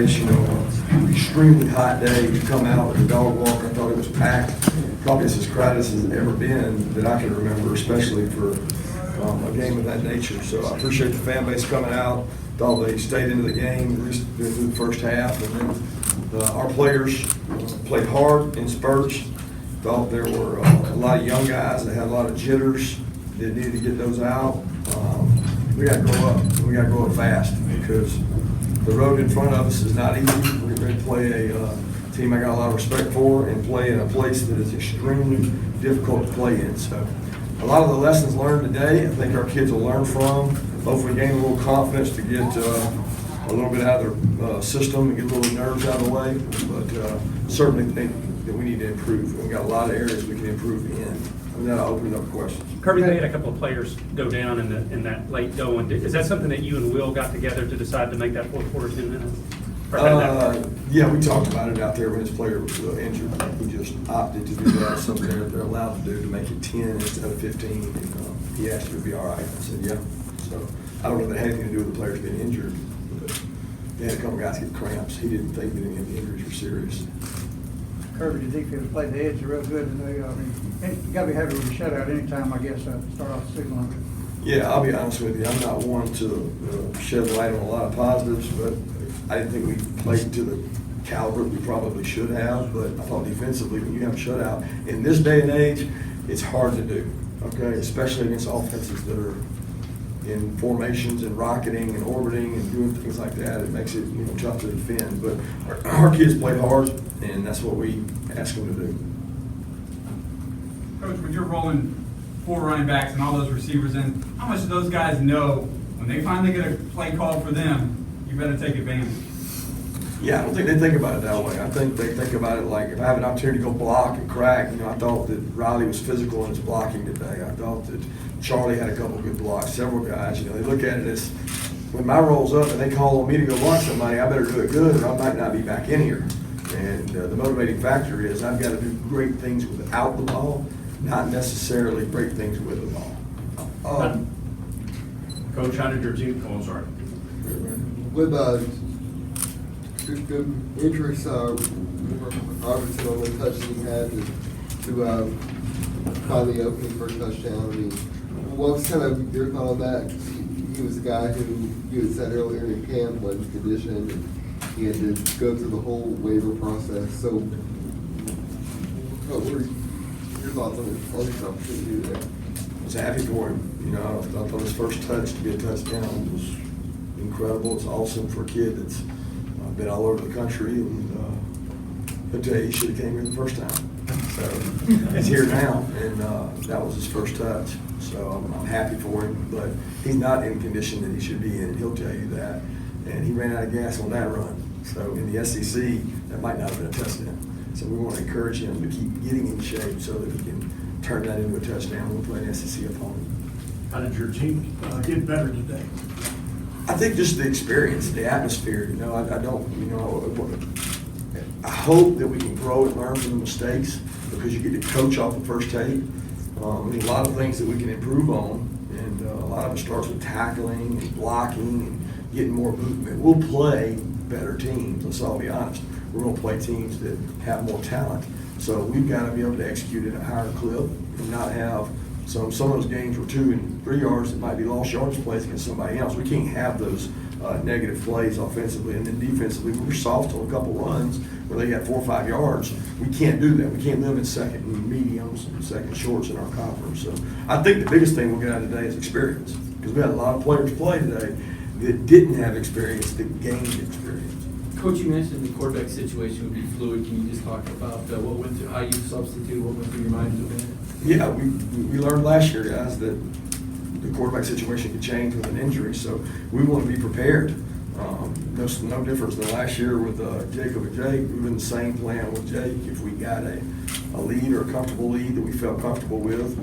place, you know, extremely hot day. You come out with the dog walk, I thought it was packed. Probably as crowded as it's ever been that I can remember, especially for a game of that nature. So I appreciate the fan base coming out. Thought they stayed into the game, at least through the first half. And then our players played hard in spurts. Thought there were a lot of young guys that had a lot of jitters that needed to get those out. We got to grow up. We got to grow up fast because the road in front of us is not easy. We're ready to play a team I got a lot of respect for and play in a place that is extremely difficult to play in. So a lot of the lessons learned today, I think our kids will learn from. Hopefully gain a little confidence to get a little bit out of their system and get a little nerves out of the way. But certainly think that we need to improve. We've got a lot of areas we can improve in. And then I'll open it up for questions. Kirby, they had a couple of players go down in that late going. Is that something that you and Will got together to decide to make that fourth quarter 10 minutes? Yeah, we talked about it out there when his player was injured. We just opted to do that, something they're allowed to do to make it 10 instead of 15. And, he asked if it'd be all right. I said, yeah. So I don't know if it had anything to do with the players being injured, but they had a couple guys get cramps. He didn't think that any of the injuries were serious. Kirby, the defense played the edge real good today. I mean, you got to be happy with a shutout anytime, I guess, start off the 6-1. Yeah, I'll be honest with you. I'm not one to shed light on a lot of positives, but I didn't think we played to the caliber we probably should have. But I thought defensively, when you have a shutout, in this day and age, it's hard to do, okay? Especially against offenses that are in formations and rocketing and orbiting and doing things like that. It makes it tough to defend. But our kids played hard, and that's what we asked them to do. Coach, when you're rolling 4 running backs and all those receivers in, how much do those guys know when they finally get a play called for them, you better take advantage? Yeah, I don't think they think about it that way. I think they think about it like, if I have an opportunity to go block and crack, I thought that Riley was physical in his blocking today. I thought that Charlie had a couple of good blocks, several guys. They look at it as, when my roll's up and they call on me to go block somebody, I better do it good or I might not be back in here. And the motivating factor is I've got to do great things without the ball, not necessarily great things with the ball. Coach, how did your team go? Sorry. With good interest, Robertson on the touch he had to finally open the first touchdown. I mean, what was kind of your thought on that? He was a guy who you had said earlier in camp was conditioned and he had to go through the whole waiver process. So, what were your thoughts on his opportunity there? I was happy for him. I thought his first touch to be a touchdown was incredible. It's awesome for a kid that's been all over the country, and he'll tell you he should have came here the first time. So he's here now, and that was his first touch. So I'm happy for him, but he's not in the condition that he should be in. He'll tell you that. And he ran out of gas on that run. So in the SEC, that might not have been a touchdown. So we want to encourage him to keep getting in shape so that he can turn that into a touchdown. We'll play an SEC opponent. How did your team get better today? I think just the experience, the atmosphere. I hope that we can grow and learn from the mistakes because you get to coach off the first take. There's a lot of things that we can improve on, and a lot of it starts with tackling and blocking and getting more movement. We'll play better teams. Let's all be honest. We're going to play teams that have more talent. So we've got to be able to execute at a higher clip and not have some of those games were 2 and 3 yards that might be lost yardage plays against somebody else. We can't have those negative plays offensively, and then defensively we're soft on a couple runs where they got 4 or 5 yards. We can't do that. We can't live in second and mediums and second shorts in our conference. So I think the biggest thing we'll get out of today is experience, because we had a lot of players play today that didn't have experience that gained experience. Coach, you mentioned the quarterback situation would be fluid. Can you just talk about what went through, how you substitute, what went through your mind doing it? Yeah, we learned last year, guys, that the quarterback situation could change with an injury, so we want to be prepared. No difference than last year with Jacob and Jake. We've been the same plan with Jake. If we got a lead or a comfortable lead that we felt comfortable with,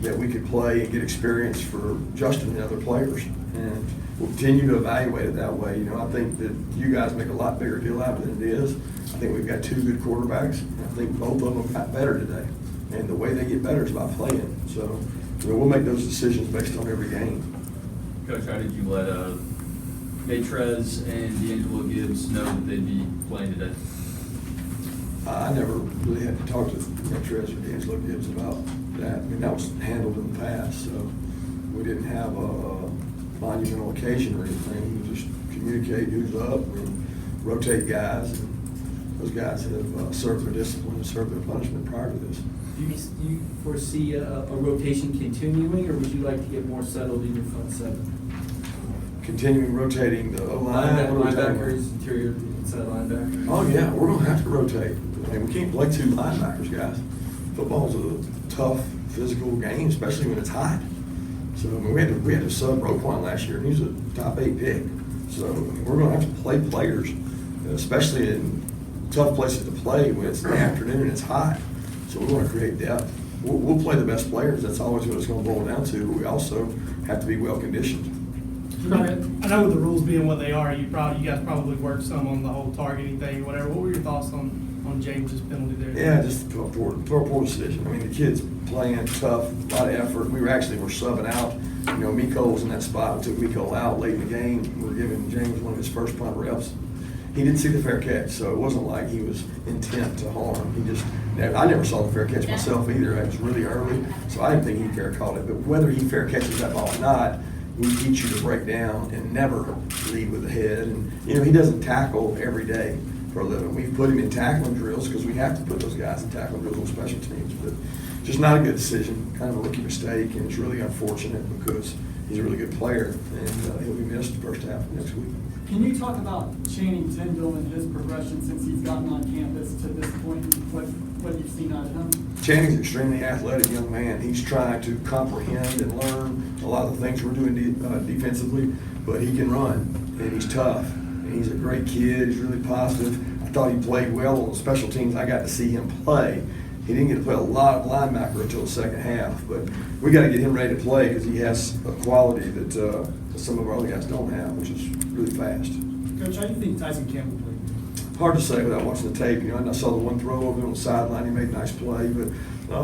that we could play and get experience for Justin and other players. And we'll continue to evaluate it that way. I think that you guys make a lot bigger deal out of it than it is. I think we've got 2 good quarterbacks. And I think both of them got better today. And the way they get better is by playing. So we'll make those decisions based on every game. Coach, how did you let Trez and D'Angelo Gibbs know that they'd be playing today? I never really had to talk to Trez or D'Angelo Gibbs about that. I mean, that was handled in the past, so we didn't have a monumental occasion or anything. We just communicate who's up and rotate guys. And those guys have served their discipline and served their punishment prior to this. Do you foresee a rotation continuing, or would you like to get more settled in your front seven? Continuing rotating the O-line. what are we talking about? Linebackers, interior, inside linebacker? Oh, yeah, we're gonna have to rotate. I mean, we can't play two linebackers, guys. Football's a tough, physical game, especially when it's hot. So, I mean, we had to sub Roquan last year, and he was a top 8 pick. So, I mean, we're gonna have to play players, especially in tough places to play when it's in the afternoon and it's hot. So we're gonna create depth. We'll play the best players, that's always what it's gonna boil down to. We also have to be well-conditioned. I know with the rules being what they are, you guys probably worked some on the whole targeting thing, whatever. What were your thoughts on James's penalty there? Yeah, just a poor decision. I mean, the kid's playing tough, a lot of effort. We were subbing out. You know, Miko was in that spot. We took Miko out late in the game. We were giving James one of his first punt reps. He didn't see the fair catch, so it wasn't like he was intent to harm. I never saw the fair catch myself either. It was really early, so I didn't think he fair caught it. But whether he fair catches that ball or not, we teach you to break down and never lead with the head. And, you know, he doesn't tackle every day for a living. We've put him in tackling drills because we have to put those guys in tackling drills on special teams. But just not a good decision, kind of a rookie mistake, and it's really unfortunate because he's a really good player, and he'll be missed the first half of next week. Can you talk about Channing Tindall and his progression since he's gotten on campus to this point, what you've seen out of him? Channing's an extremely athletic young man. He's trying to comprehend and learn a lot of the things we're doing defensively, but he can run, and he's tough, and he's a great kid. He's really positive. I thought he played well on the special teams. I got to see him play. He didn't get to play a lot of linebacker until the second half, but we got to get him ready to play because he has a quality that some of our other guys don't have, which is really fast. Coach, how do you think Tyson Campbell played? Hard to say without watching the tape. You know, and I saw the one throw over on the sideline. He made a nice play, but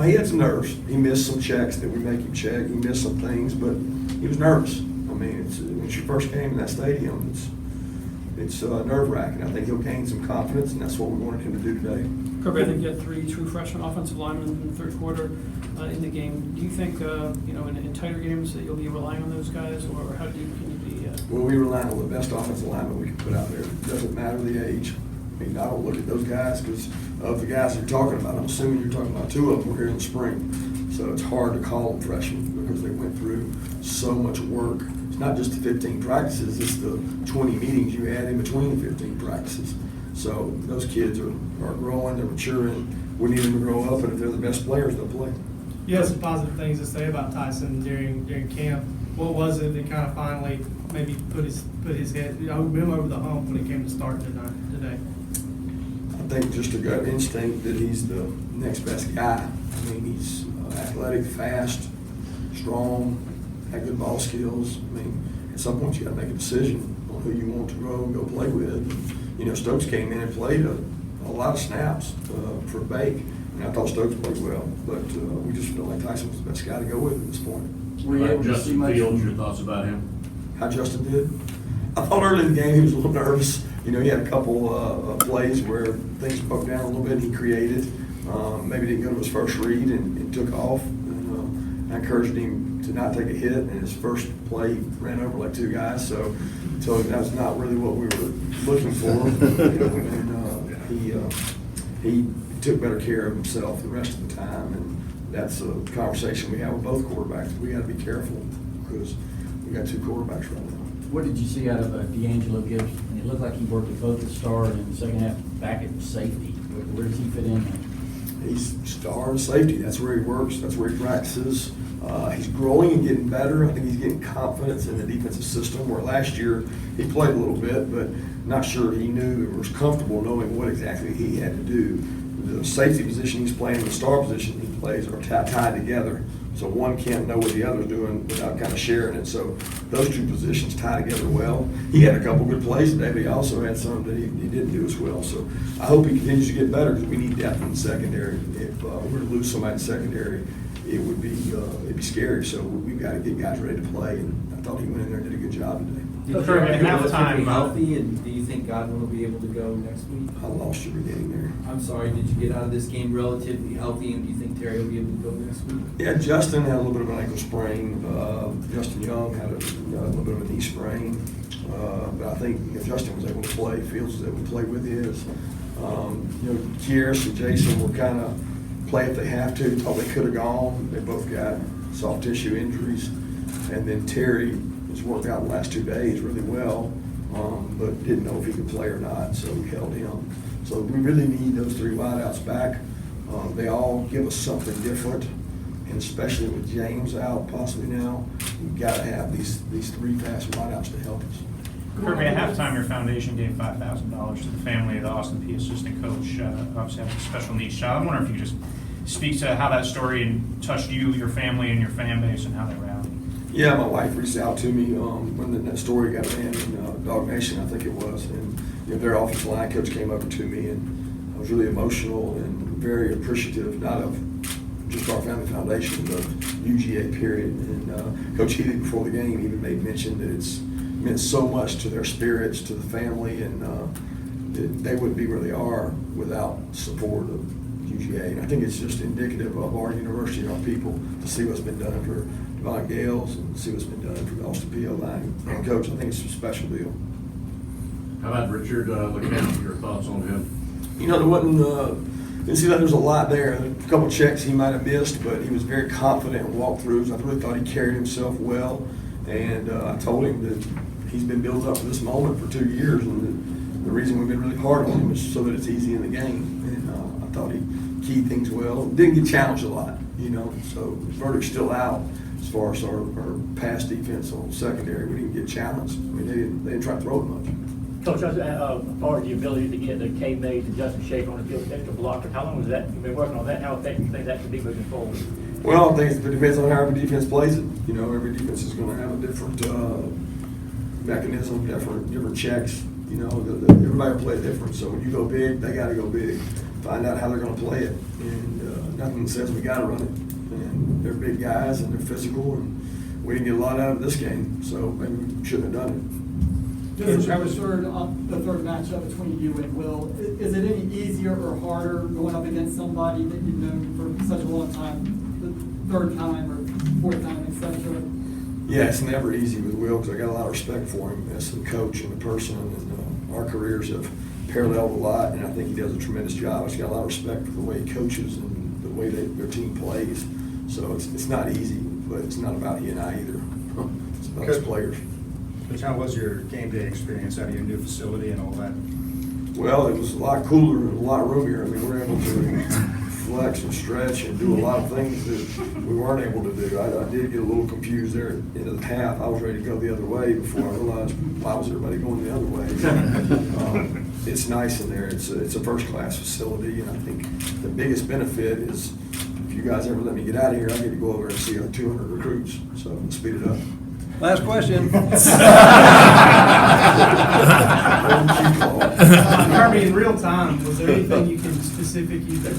he had some nerves. He missed some checks that we make him check. He missed some things, but he was nervous. I mean, it's your first game in that stadium. It's nerve-wracking. I think he'll gain some confidence, and that's what we wanted him to do today. Kirby, I think you had 3 true freshman offensive linemen in the third quarter in the game. Do you think, in tighter games that you'll be relying on those guys, or how can you be? Well, we rely on the best offensive lineman we can put out there. It doesn't matter the age. I mean, I don't look at those guys because of the guys you're talking about. I'm assuming you're talking about 2 of them were here in the spring. So it's hard to call them freshmen because they went through so much work. It's not just the 15 practices, it's the 20 meetings you had in between the 15 practices. So those kids are growing, they're maturing. We need them to grow up, and if they're the best players, they'll play. You had some positive things to say about Tyson during camp. What was it that kind of finally maybe put his head him over the hump when it came to starting today? I think just a gut instinct that he's the next best guy. I mean, he's athletic, fast, strong, had good ball skills. I mean, at some point you got to make a decision on who you want to grow and go play with. You know, Stokes came in and played a lot of snaps for Bake. And I thought Stokes played well, but we just feel like Tyson was the best guy to go with at this point. Were you able to see much? Justin Fields, your thoughts about him? How Justin did? I thought early in the game he was a little nervous. You know, he had a couple plays where things broke down a little bit. He created, maybe didn't go to his first read and took off. And I encouraged him to not take a hit. And his first play ran over like 2 guys. So that was not really what we were looking for. And he took better care of himself the rest of the time. And that's a conversation we have with both quarterbacks. We got to be careful because we got 2 quarterbacks right now. What did you see out of D'Angelo Gibbs? And it looked like he worked at both the star and in the second half back at safety. Where does he fit in there? He's star and safety. That's where he works. That's where he practices. He's growing and getting better. I think he's getting confidence in the defensive system, where last year he played a little bit, but not sure he knew or was comfortable knowing what exactly he had to do. The safety position he's playing and the star position he plays are tied together. So one can't know what the other's doing without kind of sharing it. So those 2 positions tie together well. He had a couple good plays today, but he also had some that he didn't do as well. So I hope he continues to get better because we need depth in the secondary. If we were to lose somebody in the secondary, it'd be scary. So we've got to get guys ready to play. And I thought he went in there and did a good job today. Did Kirby, Kirby at relatively halftime, healthy, and do you think Godwin will be able to go next week? I lost your beginning there. I'm sorry, did you get out of this game relatively healthy, and do you think Terry will be able to go next week? Yeah, Justin had a little bit of an ankle sprain. Justin Young had a little bit of a knee sprain. But I think if Justin was able to play, Fields was able to play with his. Kieris and Jason will kind of play if they have to. Thought they could have gone. They both got soft tissue injuries. And then Terry has worked out the last 2 days really well, but didn't know if he could play or not, so we held him. So we really need those 3 wideouts back. They all give us something different, and especially with James out possibly now, we've got to have these 3 fast wideouts to help us. Kirby, at halftime, your foundation gave $5,000 to the family of the Austin Peay assistant coach, obviously having a special needs child. I wonder if you could just speak to how that story touched you, your family, and your fan base, and how they rallied. Yeah, my wife reached out to me when that story got ran in Dog Nation, I think it was, and their offensive line coach came over to me, and I was really emotional and very appreciative, not of just our family foundation, but UGA period. And Coach Healy before the game even made mention that it's meant so much to their spirits, to the family, and that they wouldn't be where they are without support of UGA. And I think it's just indicative of our university and our people to see what's been done for Devon Gales and see what's been done for the Austin Peay line. And Coach, I think it's a special deal. How about Richard LeCamp, your thoughts on him? There wasn't, didn't see that there was a lot there. A couple checks he might have missed, but he was very confident in walkthroughs. I really thought he carried himself well. And I told him that he's been built up for this moment for 2 years, and the reason we've been really hard on him is so that it's easy in the game. And I thought he keyed things well. Didn't get challenged a lot, so the verdict's still out as far as our pass defense on secondary. We didn't get challenged. I mean, they didn't try to throw it much. Coach, as far as the ability to get the K-Mays and Justin Schaefer on the field, extra blockers, how long has that, you've been working on that? How effective do you think that could be moving forward? Well, I think it depends on how every defense plays it. Every defense is going to have a different mechanism, different checks. Everybody will play different. So when you go big, they got to go big. Find out how they're going to play it. And nothing says we got to run it. And they're big guys and they're physical, and we didn't get a lot out of this game. So maybe we shouldn't have done it. Just the third matchup between you and Will, is it any easier or harder going up against somebody that you've known for such a long time, the third time or fourth time, etc.? Yeah, it's never easy with Will because I got a lot of respect for him as a coach and a person, and our careers have paralleled a lot, and I think he does a tremendous job. I just got a lot of respect for the way he coaches and the way their team plays. So it's not easy, but it's not about he and I either. It's about his players. Coach, how was your game day experience out of your new facility and all that? Well, it was a lot cooler and a lot roomier. I mean, we're able to flex and stretch and do a lot of things that we weren't able to do. I did get a little confused there at the end of the half. I was ready to go the other way before I realized why was everybody going the other way. It's nice in there. It's a first-class facility, and I think the biggest benefit is if you guys ever let me get out of here, I get to go over and see our 200 recruits. So let's speed it up. Last question. Kirby, in real time, was there anything you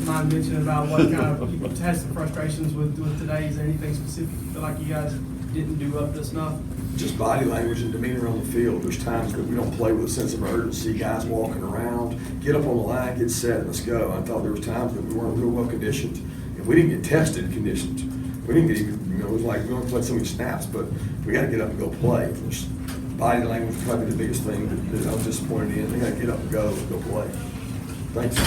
mind mentioning about what kind of, you had some frustrations with today? Is there anything specific you feel like you guys didn't do up to snuff? Just body language and demeanor on the field. There's times that we don't play with a sense of urgency, guys walking around, get up on the line, get set, and let's go. I thought there was times that we weren't real well conditioned, and we didn't get tested conditioned. We didn't get even, it was like we only played so many snaps, but we got to get up and go play. There's body language is probably the biggest thing that I was disappointed in. They got to get up and go play. Thanks.